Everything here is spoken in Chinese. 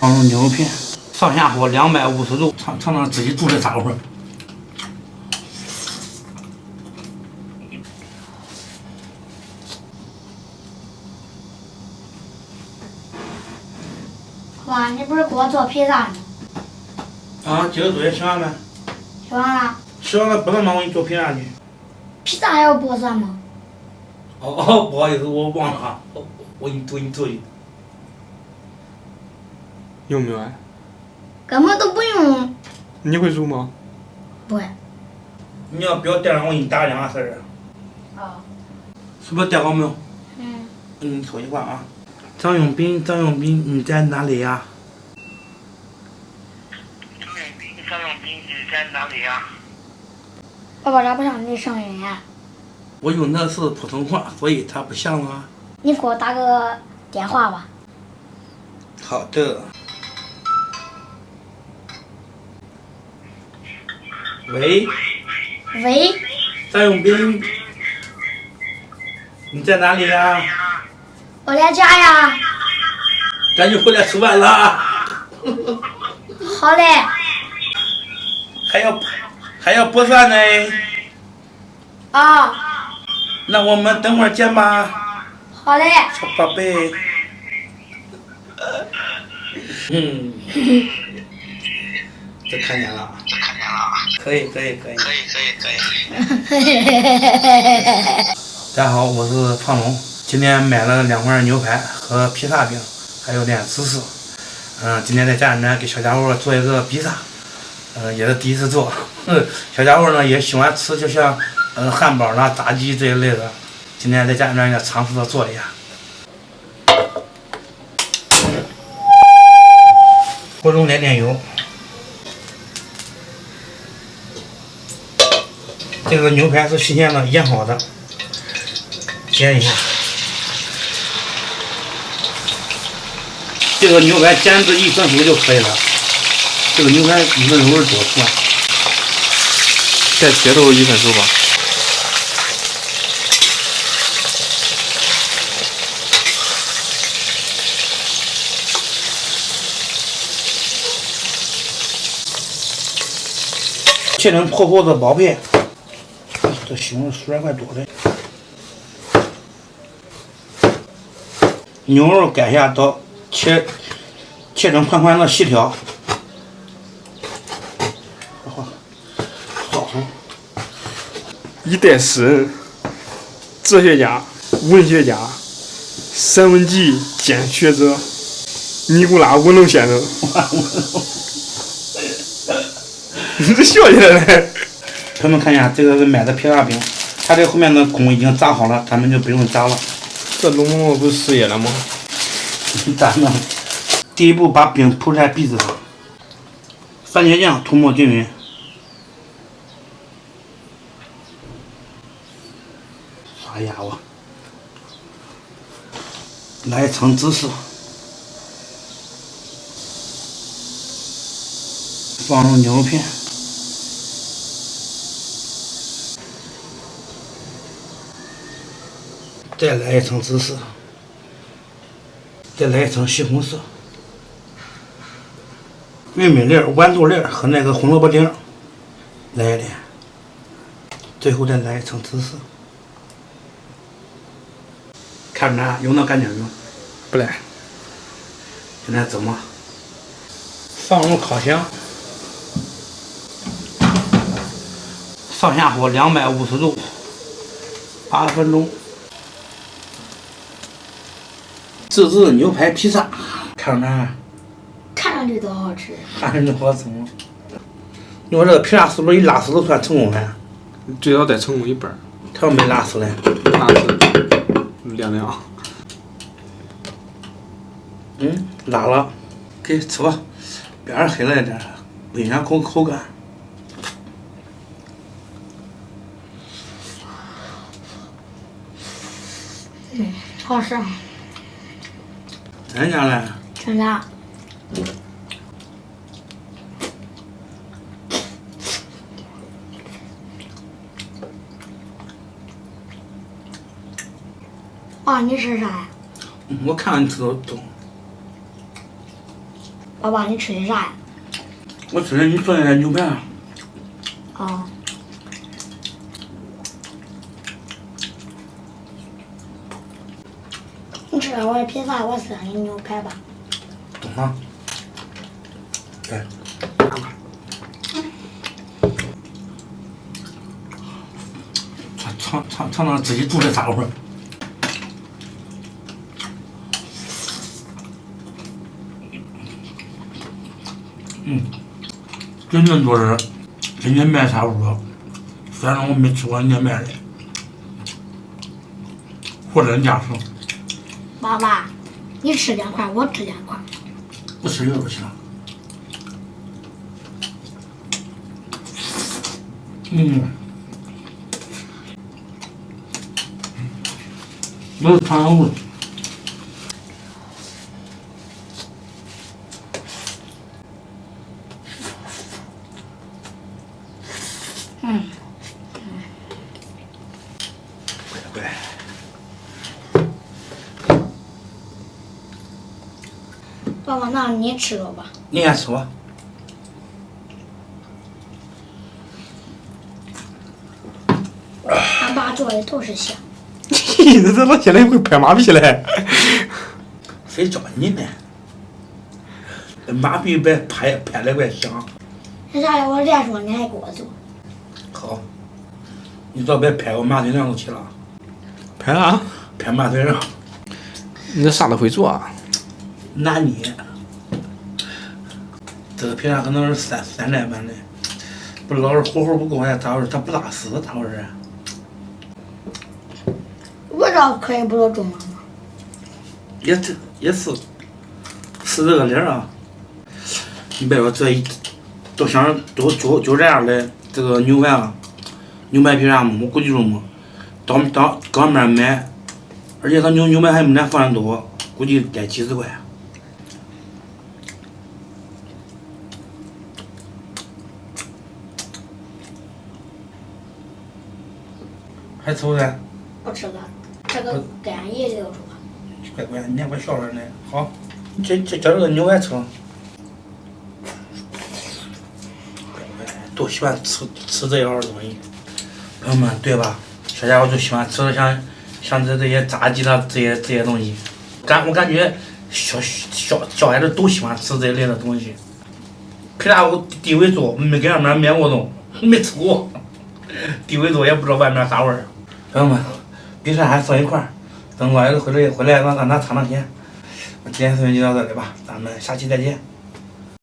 放入牛肉片，上下火250度，尝尝自己煮的啥味儿。爸，你不是给我做披萨吗？啊，今儿作业写完没？写完了。写完了，不能忙，我给你做披萨去。披萨还要剥蒜吗？哦，不好意思，我忘了啊，我给你做去。用没有啊？根本都不用。你会煮吗？不会。你要不要带上我给你打2个事儿。啊。是不是带好没有？嗯。你说一话啊。张永斌，你在哪里呀？张永斌，你在哪里呀？爸爸咋不像你声音呀？我用的是普通话，所以它不像啊。你给我打个电话吧。好的。喂。喂。张永斌，你在哪里呀？我在家呀。赶紧回来吃饭了。好嘞。还要剥蒜呢。啊。那我们等会儿见吧。好嘞。小宝贝。这看见了。可以。大家好，我是胖龙。今天买了2块牛排和披萨饼，还有点芝士。今天在家里面给小家伙做一个披萨，也是第一次做。小家伙呢也喜欢吃，就像汉堡啦、炸鸡这一类的。今天在家里面也尝试着做一下。锅中来点油。这个牛排是新鲜的，腌好的，煎一下。这个牛排煎至1分熟就可以了。这个牛排里的油是多出来。再切都1分熟吧。切成厚厚的薄片。这西红柿蔬菜块多的。牛肉改下刀，切成宽宽的细条。好。一代诗人、哲学家、文学家、散文集兼学者尼古拉·文龙先生。你这笑起来了。朋友们看一下，这个是买的披萨饼，它这后面的孔已经扎好了，咱们就不用扎了。这龙龙不是失业了吗？咋弄？第一步，把饼铺在篦子上，番茄酱涂抹均匀，刷牙吧，来一层芝士，放入牛肉片。再来一层芝士，再来一层西红柿、玉米粒、豌豆粒和那个红萝卜丁，来一点，最后再来一层芝士。看着呢，有那感觉没有？不来。现在怎么？放入烤箱，上下火250度，8分钟。自制牛排披萨，看着呢，看上去都好吃。看着就好吃吗？你说这个披萨是不是一拉丝都算成功了？最少得成功1半。他要没拉丝嘞？拉丝亮。拉了，给吃吧，边儿黑了一点，影响口感。好吃。真假嘞？真的。啊，你吃啥呀？我看你吃都懂。爸爸，你吃的啥呀？我吃的你做的那牛排。哦。你吃了我的披萨，我吃了你牛排吧。懂吗？对。尝自己煮的啥味儿？真正就是人家卖啥味儿？虽然我没吃过人家卖的，或者人家说爸爸，你吃2块，我吃2块。不吃就不行。我是尝尝味。乖。爸爸，那你吃了吧？你先吃吧。俺爸做的都是香。这老现在会拍马屁嘞。谁教你呢？马屁别拍的怪响。那啥呀？我连说你还给我做。好，你早别拍我马腿上都去了。拍啥？拍马腿上。你这啥都会做啊？拿捏。这个披萨可能是三代版的，不老是火候不够还咋回事？它不拉丝咋回事？我这可以不做中吗？也是这个理儿啊。你别说这都想就这样的这个牛排啊，牛排披萨嘛，我估计着嘛，到外面买，而且它牛排还没咱放的多，估计得几十块。还吃不吃？不吃了，这个跟俺爷爷留着吧。乖，你还怪孝顺的。好，叫这个牛排吃。都喜欢吃这样的东西，朋友们，对吧？小家伙就喜欢吃的像这些炸鸡的这些东西。我感觉小孩子都喜欢吃这一类的东西。披萨我第一回做，没给上面买过东，没吃过。第一回做也不知道外面啥味儿。朋友们，比赛还放一块儿，等老爷子回来让他尝尝鲜。今天视频就到这里吧，咱们下期再见。